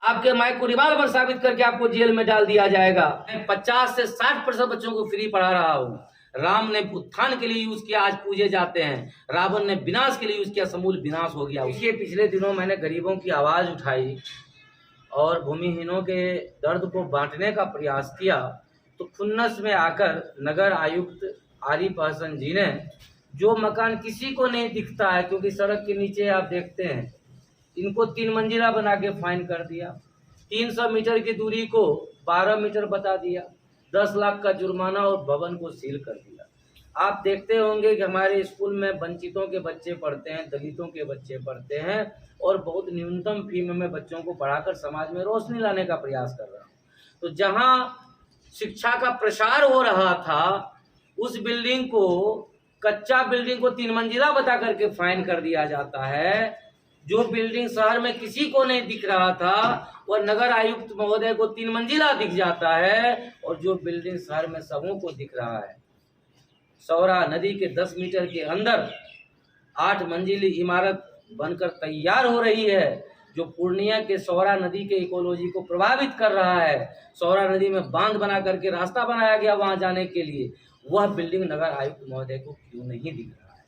आपके माइक को रिवाल्वर साबित करके आपको जेल में डाल दिया जाएगा। 50 से 60% बच्चों को फ्री पढ़ा रहा हूँ। राम ने उत्थान के लिए यूज किया, आज पूजे जाते हैं। रावण ने विनाश के लिए यूज किया, समूल विनाश हो गया। इसलिए पिछले दिनों मैंने गरीबों की आवाज उठाई और भूमिहीनों के दर्द को बांटने का प्रयास किया, तो खुन्नस में आकर नगर आयुक्त आरिफ हसन जी ने, जो मकान किसी को नहीं दिखता है क्योंकि सड़क के नीचे आप देखते हैं, इनको 3 मंजिला बना के फाइन कर दिया। 300 मीटर की दूरी को 12 मीटर बता दिया। 10 लाख का जुर्माना और भवन को सील कर दिया। आप देखते होंगे कि हमारे स्कूल में वंचितों के बच्चे पढ़ते हैं, दलितों के बच्चे पढ़ते हैं और बहुत न्यूनतम फी में बच्चों को पढ़ाकर समाज में रोशनी लाने का प्रयास कर रहा हूँ। तो जहाँ शिक्षा का प्रसार हो रहा था, उस बिल्डिंग को, कच्चा बिल्डिंग को 3 मंजिला बता करके फाइन कर दिया जाता है। जो बिल्डिंग शहर में किसी को नहीं दिख रहा था वह नगर आयुक्त महोदय को 3 मंजिला दिख जाता है, और जो बिल्डिंग शहर में सबों को दिख रहा है, सौरा नदी के 10 मीटर के अंदर 8 मंजिली इमारत बनकर तैयार हो रही है, जो पूर्णिया के सौरा नदी के इकोलॉजी को प्रभावित कर रहा है। सौरा नदी में बांध बना करके रास्ता बनाया गया वहां जाने के लिए, वह बिल्डिंग नगर आयुक्त महोदय को क्यों नहीं दिख रहा है?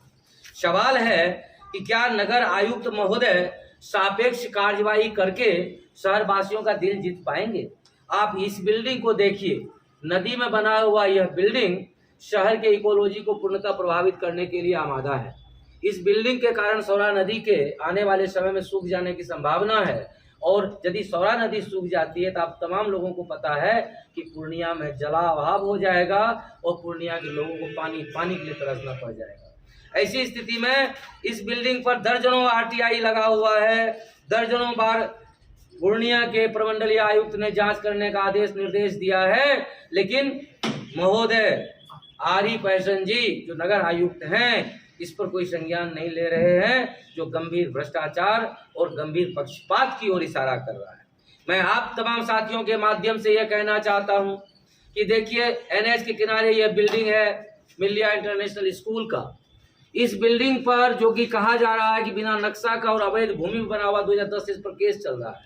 सवाल है कि क्या नगर आयुक्त महोदय सापेक्ष कार्यवाही करके शहरवासियों का दिल जीत पाएंगे? आप इस बिल्डिंग को देखिए, नदी में बना हुआ यह बिल्डिंग शहर के इकोलॉजी को पूर्णतः प्रभावित करने के लिए आमादा है। इस बिल्डिंग के कारण सौरा नदी के आने वाले समय में सूख जाने की संभावना है, और यदि सौरा नदी सूख जाती है तो आप तमाम लोगों को पता है कि पूर्णिया में जलाभाव हो जाएगा और पूर्णिया के लोगों को पानी के लिए तरसना पड़ जाएगा। ऐसी स्थिति में इस बिल्डिंग पर दर्जनों आरटीआई लगा हुआ है। दर्जनों बार पूर्णिया के प्रमंडलीय आयुक्त ने जांच करने का आदेश निर्देश दिया है, लेकिन महोदय आरिफ हसन जी जो नगर आयुक्त हैं इस पर कोई संज्ञान नहीं ले रहे हैं, जो गंभीर भ्रष्टाचार और गंभीर पक्षपात की ओर इशारा कर रहा है। मैं आप तमाम साथियों के माध्यम से यह कहना चाहता हूं कि देखिए, एनएच के किनारे यह बिल्डिंग है मिलिया इंटरनेशनल स्कूल का। इस बिल्डिंग पर जो कि कहा जा रहा है कि बिना नक्शा का और अवैध भूमि में बना हुआ 2010 से इस पर केस चल रहा है,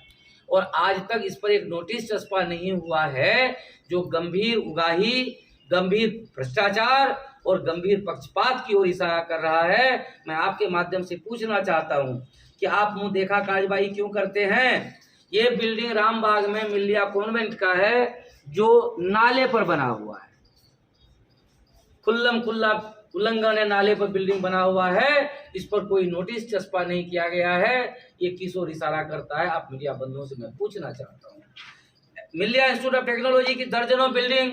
और आज तक इस पर एक नोटिस चस्पा नहीं हुआ है, जो गंभीर उगाही, गंभीर भ्रष्टाचार और गंभीर पक्षपात की ओर इशारा कर रहा है। मैं आपके माध्यम से पूछना चाहता हूं कि आप मुंह देखा कार्यवाही क्यों करते हैं? ये बिल्डिंग रामबाग में मिलिया कॉन्वेंट का है, जो नाले पर बना हुआ है। खुल्लम खुल्ला उल्लंघन है, नाले पर बिल्डिंग बना हुआ है, इस पर कोई नोटिस चस्पा नहीं किया गया है। ये किस ओर इशारा करता है? आप मीडिया बंधुओं से मैं पूछना चाहता हूँ। मिलिया इंस्टीट्यूट ऑफ टेक्नोलॉजी की दर्जनों बिल्डिंग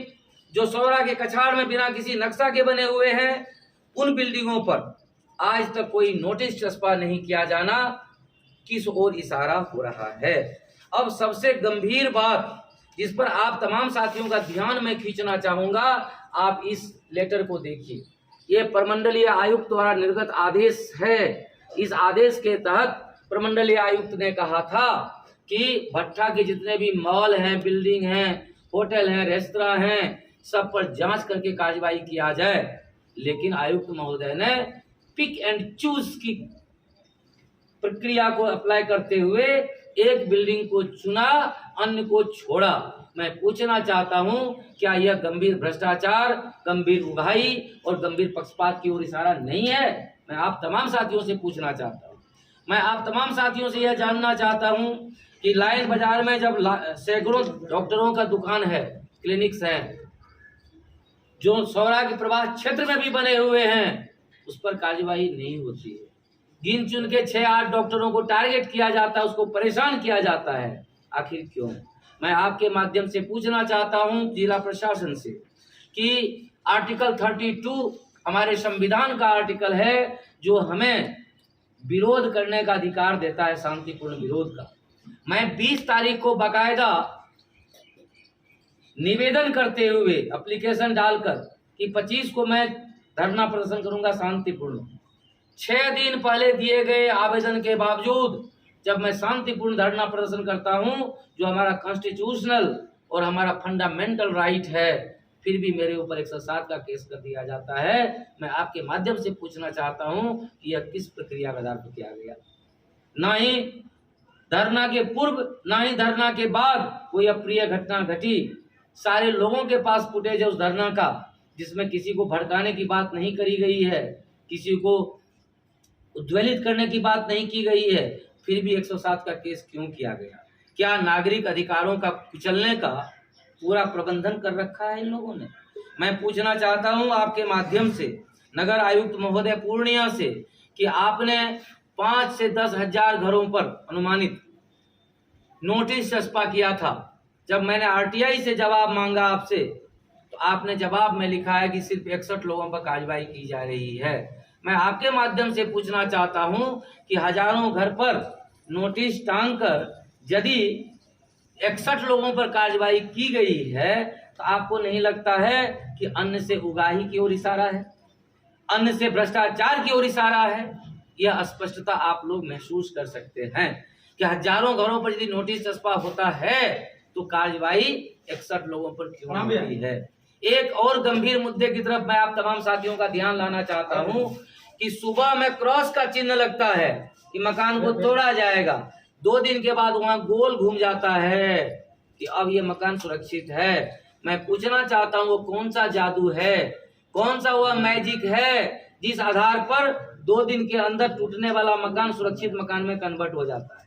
जो सौरा के कछाड़ में बिना किसी नक्शा के बने हुए हैं, उन बिल्डिंगों पर आज तक कोई नोटिस चस्पा नहीं किया जाना, किस ओर इशारा हो रहा है? अब सबसे गंभीर बात जिस पर आप तमाम साथियों का ध्यान मैं खींचना चाहूंगा, आप इस लेटर को देखिए। ये प्रमंडलीय आयुक्त द्वारा निर्गत आदेश है। इस आदेश के तहत प्रमंडलीय आयुक्त ने कहा था कि भट्टा के जितने भी मॉल हैं, बिल्डिंग हैं, होटल हैं, रेस्तरां हैं, सब पर जांच करके कार्यवाही किया जाए। लेकिन आयुक्त महोदय ने पिक एंड चूज की प्रक्रिया को अप्लाई करते हुए एक बिल्डिंग को चुना, अन्य को छोड़ा। मैं पूछना चाहता हूं, क्या यह गंभीर भ्रष्टाचार, गंभीर उगाही और गंभीर पक्षपात की ओर इशारा नहीं है? मैं आप तमाम साथियों से पूछना चाहता हूं। मैं आप तमाम साथियों से यह जानना चाहता हूं कि लाइन बाजार में जब सैकड़ों डॉक्टरों का दुकान है, क्लिनिक्स हैं, जो सौरा के प्रभास क्षेत्र में भी बने हुए हैं, उस पर कार्यवाही नहीं होती है। गिन चुन के 6-8 डॉक्टरों को टारगेट किया जाता है, उसको परेशान किया जाता है। आखिर क्यों? मैं आपके माध्यम से पूछना चाहता हूं जिला प्रशासन से कि आर्टिकल 32 हमारे संविधान का आर्टिकल है, जो हमें विरोध करने का अधिकार देता है, शांतिपूर्ण विरोध का। मैं 20 तारीख को बाकायदा निवेदन करते हुए एप्लीकेशन डालकर कि 25 को मैं धरना प्रदर्शन करूंगा शांतिपूर्ण। 6 दिन पहले दिए गए आवेदन के बावजूद जब मैं शांतिपूर्ण धरना प्रदर्शन करता हूं, जो हमारा कॉन्स्टिट्यूशनल और हमारा फंडामेंटल राइट है, फिर भी मेरे ऊपर 107 का केस कर दिया जाता है। मैं आपके माध्यम से पूछना चाहता हूं कि यह किस प्रक्रिया के आधार पर किया गया? ना ही धरना के पूर्व ना ही धरना के बाद कोई अप्रिय घटना घटी। सारे लोगों के पास फुटेज है उस धरना का, जिसमें किसी को भड़काने की बात नहीं करी गई है, किसी को उद्वेलित करने की बात नहीं की गई है। फिर भी 107 का केस क्यों किया गया? क्या नागरिक अधिकारों का कुचलने का पूरा प्रबंधन कर रखा है इन लोगों ने? मैं पूछना चाहता हूं आपके माध्यम से नगर आयुक्त महोदय पूर्णिया से कि आपने 5 से 10 हजार घरों पर अनुमानित नोटिस चस्पा किया था। जब मैंने आरटीआई से जवाब मांगा आपसे, तो आपने जवाब में लिखा है कि सिर्फ 61 लोगों पर कार्रवाई की जा रही है। मैं आपके माध्यम से पूछना चाहता हूं कि हजारों घर पर नोटिस टांगकर यदि 61 लोगों पर कार्रवाई की गई है, तो आपको नहीं लगता है कि अन्न से उगाही की ओर इशारा है, अन्न से भ्रष्टाचार की ओर इशारा है? यह स्पष्टता आप लोग महसूस कर सकते हैं कि हजारों घरों पर यदि नोटिस चस्पा होता है तो कार्रवाई 61 लोगों पर क्यों नहीं हुई है? एक और गंभीर मुद्दे की तरफ मैं आप तमाम साथियों का ध्यान लाना चाहता हूं कि सुबह में क्रॉस का चिन्ह लगता है कि मकान को तोड़ा जाएगा, 2 दिन के बाद वहां गोल घूम जाता है कि अब ये मकान सुरक्षित है। मैं पूछना चाहता हूं वो कौन सा जादू है, कौन सा वह मैजिक है जिस आधार पर 2 दिन के अंदर टूटने वाला मकान सुरक्षित मकान में कन्वर्ट हो जाता है?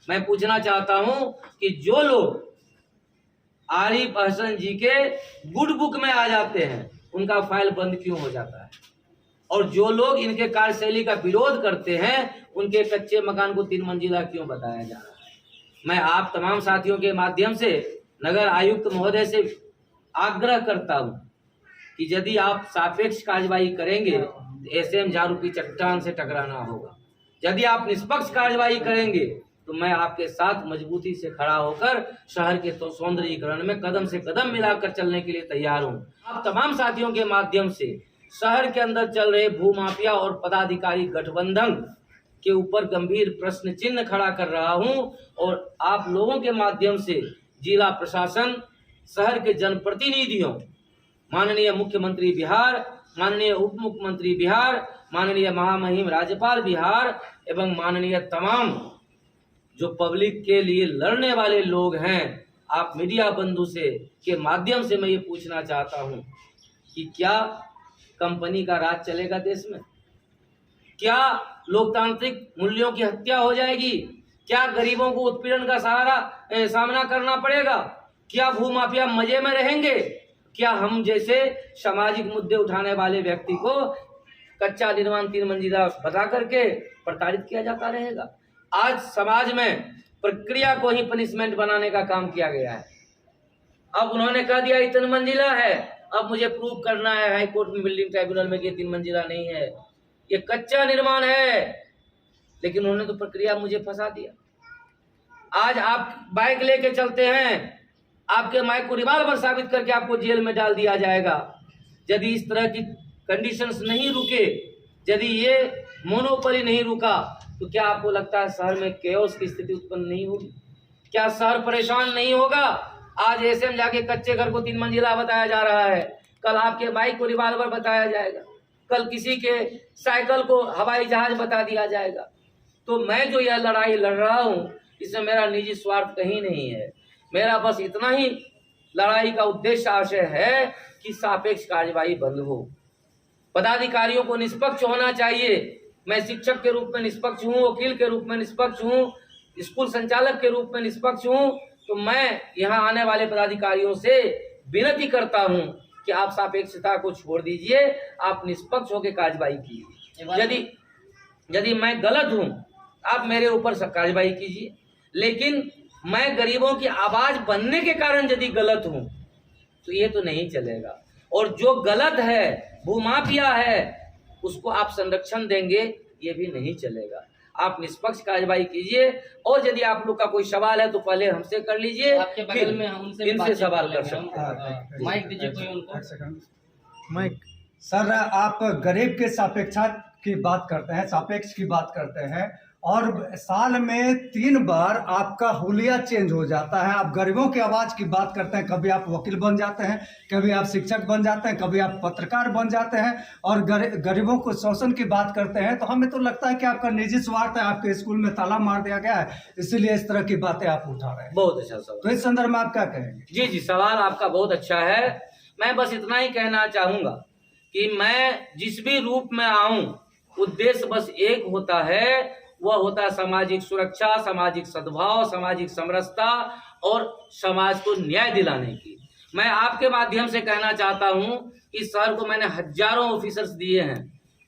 मैं पूछना चाहता हूं कि जो लोग आरिफ हसन जी के गुड बुक में आ जाते हैं उनका फाइल बंद क्यों हो जाता है? और जो लोग इनके कार्यशैली का विरोध करते हैं उनके कच्चे मकान को 3 मंजिला क्यों बताया जा रहा है? मैं आप तमाम साथियों के माध्यम से नगर आयुक्त महोदय से आग्रह करता हूं कि यदि आप सापेक्ष कार्रवाई करेंगे तो एसएम झाड़ू की चट्टान से टकराना होगा। यदि आप निष्पक्ष कार्रवाई करेंगे तो मैं आपके साथ मजबूती से खड़ा होकर शहर के तो सौंदर्यीकरण में कदम से कदम मिलाकर चलने के लिए तैयार हूं। आप तमाम साथियों के माध्यम से शहर के अंदर चल रहे भूमाफिया और पदाधिकारी गठबंधन के ऊपर गंभीर प्रश्न चिन्ह खड़ा कर रहा हूं और आप लोगों के माध्यम से जिला प्रशासन, शहर के जनप्रतिनिधियों, माननीय मुख्यमंत्री बिहार, माननीय उप मुख्यमंत्री बिहार, माननीय महामहिम राज्यपाल बिहार एवं माननीय तमाम जो पब्लिक के लिए लड़ने वाले लोग हैं, आप मीडिया बंधु से के माध्यम से मैं ये पूछना चाहता हूं कि क्या कंपनी का राज चलेगा देश में? क्या लोकतांत्रिक मूल्यों की हत्या हो जाएगी? क्या गरीबों को उत्पीड़न का सामना करना पड़ेगा? क्या भूमाफिया मजे में रहेंगे? क्या हम जैसे सामाजिक मुद्दे उठाने वाले व्यक्ति को कच्चा निर्माण 3 मंजिला बता करके प्रताड़ित किया जाता रहेगा? आज समाज में प्रक्रिया को ही पनिशमेंट बनाने का काम किया गया है। अब उन्होंने कह दिया 3 मंजिला है, अब मुझे प्रूव करना है हाई कोर्ट में, बिल्डिंग ट्राइब्यूनल में कि 3 मंजिला नहीं है, ये कच्चा निर्माण है। लेकिन उन्होंने तो प्रक्रिया मुझे फंसा दिया। आज आप बाइक लेके चलते हैं, आपके माइक को रिवॉल्वर साबित करके आपको जेल में डाल दिया जाएगा। यदि इस तरह की कंडीशंस नहीं रुके, यदि ये मोनोपोली नहीं रुका, तो क्या आपको लगता है शहर में केओस की स्थिति उत्पन्न नहीं होगी? क्या शहर परेशान नहीं होगा? आज एसएम जाके कच्चे घर को 3 मंजिला बताया जा रहा है, कल आपके बाइक को रिवॉल्वर बताया जाएगा, कल किसी के साइकिल को हवाई जहाज बता दिया जाएगा। तो मैं जो यह लड़ाई लड़ रहा हूं, इसमें मेरा निजी स्वार्थ कहीं नहीं है। मेरा बस इतना ही लड़ाई का उद्देश्य आशय है कि सापेक्ष कार्यवाही बंद हो, पदाधिकारियों को निष्पक्ष होना चाहिए। मैं शिक्षक के रूप में निष्पक्ष हूँ, वकील के रूप में निष्पक्ष हूँ, स्कूल संचालक के रूप में निष्पक्ष हूँ। तो मैं यहाँ आने वाले पदाधिकारियों से विनती करता हूँ कि आप सापेक्षता को छोड़ दीजिए, आप निष्पक्ष होकर कार्यवाही कीजिए। यदि मैं गलत हूँ, आप मेरे ऊपर कार्यवाही कीजिए, लेकिन मैं गरीबों की आवाज बनने के कारण यदि गलत हूँ तो ये तो नहीं चलेगा। और जो गलत है, भूमाफिया है, उसको आप संरक्षण देंगे, ये भी नहीं चलेगा। आप निष्पक्ष कार्यवाही कीजिए। और यदि आप लोग का कोई सवाल है तो पहले हमसे कर लीजिए, आपके बगल में हम उनसे इनसे सवाल कर सकते हैं। माइक दीजिए कोई उनको। माइक। सर, आप गरीब के सापेक्षा की बात करते हैं, सापेक्ष की बात करते हैं, और साल में 3 बार आपका हुलिया चेंज हो जाता है। आप गरीबों की आवाज की बात करते हैं, कभी आप वकील बन जाते हैं, कभी आप शिक्षक बन जाते हैं, कभी आप पत्रकार बन जाते हैं और गरीबों को शोषण की बात करते हैं। तो हमें तो लगता है कि आपका निजी स्वार्थ है, आपके स्कूल में ताला मार दिया गया है, इसीलिए इस तरह की बातें आप उठा रहे हैं। बहुत अच्छा सवाल। तो इस संदर्भ में आप क्या कहेंगे? जी जी, सवाल आपका बहुत अच्छा है। मैं बस इतना ही कहना चाहूंगा कि मैं जिस भी रूप में आऊं, उद्देश्य बस एक होता है, वह होता है सामाजिक सुरक्षा, सामाजिक सद्भाव, सामाजिक समरसता और समाज को न्याय दिलाने की। मैं आपके माध्यम से कहना चाहता हूं कि शहर को मैंने हजारों ऑफिसर्स दिए हैं,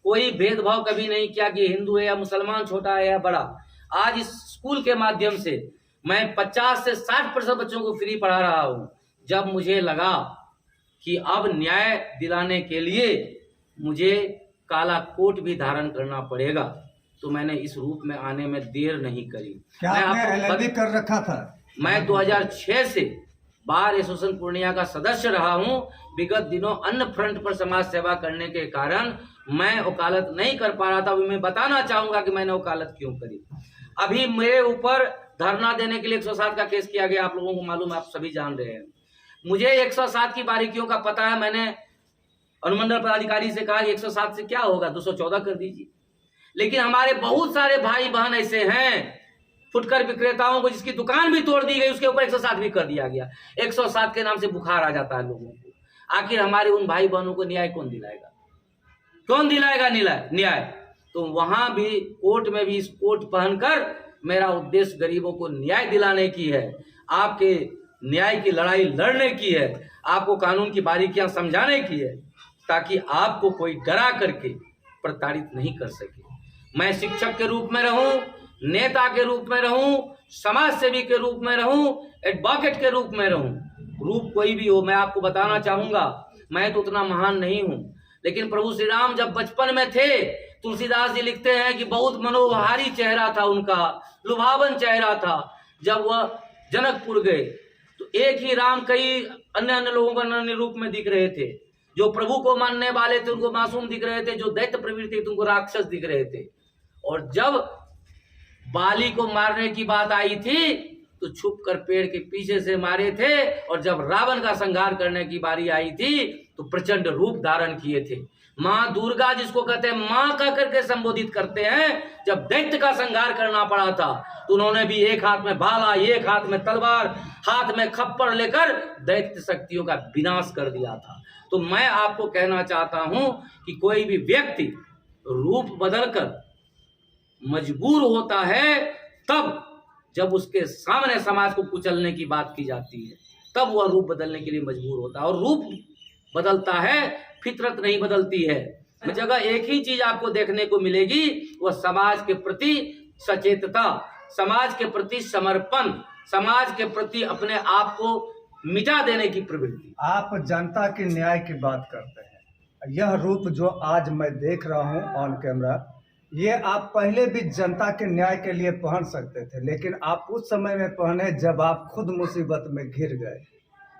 कोई भेदभाव कभी नहीं किया कि हिंदू है या मुसलमान, छोटा है या बड़ा। आज इस स्कूल के माध्यम से मैं 50 से 60% बच्चों को फ्री पढ़ा रहा हूं। जब मुझे लगा कि अब न्याय दिलाने के लिए मुझे काला कोट भी धारण करना पड़ेगा, तो मैंने इस रूप में आने में देर नहीं करी। क्या आपने LLB कर रखा था? मैं 2006 से बार एसोसिएशन पूर्णिया का सदस्य रहा हूं। विगत दिनों अन्य फ्रंट पर समाज सेवा करने के कारण मैं वकालत नहीं कर पा रहा था। अभी मैं बताना चाहूंगा कि मैंने वकालत क्यों करी। अभी मेरे ऊपर धरना देने के लिए 107 का केस किया गया, आप लोगों को मालूम है, आप सभी जान रहे हैं। मुझे 107 की बारीकियों का पता है। मैंने अनुमंडल पदाधिकारी से कहा कि 107 से क्या होगा, 214 कर दीजिए। लेकिन हमारे बहुत सारे भाई बहन ऐसे हैं, फुटकर विक्रेताओं को जिसकी दुकान भी तोड़ दी गई, उसके ऊपर 107 भी कर दिया गया। 107 के नाम से बुखार आ जाता है लोगों को। आखिर हमारे उन भाई बहनों को न्याय कौन दिलाएगा? कौन दिलाएगा न्याय? तो वहां भी कोर्ट में भी इस कोट पहनकर मेरा उद्देश्य गरीबों को न्याय दिलाने की है, आपके न्याय की लड़ाई लड़ने की है, आपको कानून की बारीकियां समझाने की है, ताकि आपको कोई डरा करके प्रताड़ित नहीं कर सके। मैं शिक्षक के रूप में रहूं, नेता के रूप में रहूं, समाज सेवी के रूप में रहूं, एडवोकेट के रूप में रहूं, रूप कोई भी हो। मैं आपको बताना चाहूंगा, मैं तो उतना महान नहीं हूं, लेकिन प्रभु श्री राम जब बचपन में थे, तुलसीदास जी लिखते हैं कि बहुत मनोहारी चेहरा था उनका, लुभावन चेहरा था। जब वह जनकपुर गए तो एक ही राम कई अन्य लोगों को अन्य रूप में दिख रहे थे। जो प्रभु को मानने वाले थे उनको मासूम दिख रहे थे, जो दैत्य प्रवृत्ति थे उनको राक्षस दिख रहे थे। और जब बाली को मारने की बात आई थी तो छुप कर पेड़ के पीछे से मारे थे, और जब रावण का संहार करने की बारी आई थी तो प्रचंड रूप धारण किए थे। माँ दुर्गा, जिसको कहते हैं माँ कह करके संबोधित करते हैं, जब दैत्य का संहार करना पड़ा था तो उन्होंने भी एक हाथ में भाला, एक हाथ में तलवार, हाथ में खप्पर लेकर दैत्य शक्तियों का विनाश कर दिया था। तो मैं आपको कहना चाहता हूं कि कोई भी व्यक्ति रूप बदलकर मजबूर होता है तब जब उसके सामने समाज को कुचलने की बात की जाती है, तब वह रूप बदलने के लिए मजबूर होता है। और रूप बदलता है, फितरत नहीं बदलती है। हर जगह एक ही चीज आपको देखने को मिलेगी, वह समाज के प्रति सचेतता, समाज के प्रति समर्पण, समाज के प्रति अपने आप को मिटा देने की प्रवृत्ति। आप जनता के न्याय की बात करते हैं। यह रूप जो आज मैं देख रहा हूं ऑन कैमरा, ये आप पहले भी जनता के न्याय के लिए पहन सकते थे, लेकिन आप उस समय में पहने जब आप खुद मुसीबत में घिर गए।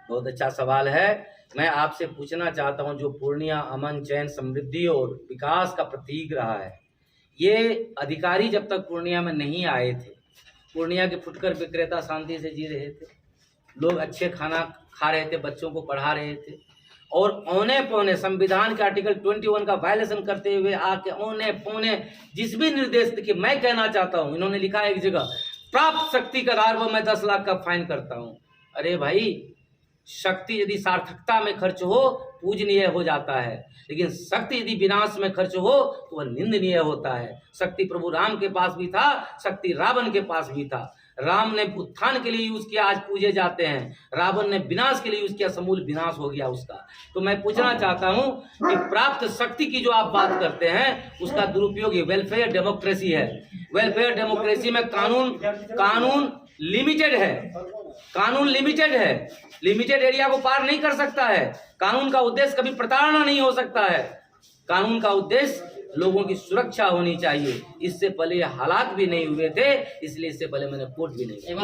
बहुत अच्छा सवाल है। मैं आपसे पूछना चाहता हूं, जो पूर्णिया अमन, चैन, समृद्धि और विकास का प्रतीक रहा है, ये अधिकारी जब तक पूर्णिया में नहीं आए थे, पूर्णिया के फुटकर विक्रेता शांति से जी रहे थे, लोग अच्छे खाना खा रहे थे, बच्चों को पढ़ा रहे थे, और औने पौने संविधान के आर्टिकल 21 का वायलेशन करते हुए आके औने पौने जिस भी निर्देश, देखिए मैं कहना चाहता हूं, इन्होंने लिखा है एक जगह, प्राप्त शक्ति के आधार पर मैं 10 लाख का फाइन करता हूं। अरे भाई, शक्ति यदि सार्थकता में खर्च हो पूजनीय हो जाता है, लेकिन शक्ति यदि विनाश में खर्च हो तो वह निंदनीय होता है। शक्ति प्रभु राम के पास भी था, शक्ति रावण के पास भी था। राम ने उत्थान के लिए यूज किया, आज पूजे जाते हैं। रावण ने विनाश के लिए यूज किया, समूल विनाश हो गया उसका। तो मैं पूछना चाहता हूं कि प्राप्त शक्ति की जो आप बात करते हैं, उसका दुरुपयोग वेलफेयर डेमोक्रेसी है। वेलफेयर डेमोक्रेसी में कानून लिमिटेड है, कानून लिमिटेड है, लिमिटेड एरिया को पार नहीं कर सकता है। कानून का उद्देश्य कभी प्रताड़ना नहीं हो सकता है। कानून का उद्देश्य लोगों की सुरक्षा होनी चाहिए। इससे पहले हालात भी नहीं हुए थे, इसलिए इससे पहले मैंने कोर्ट भी नहीं किया।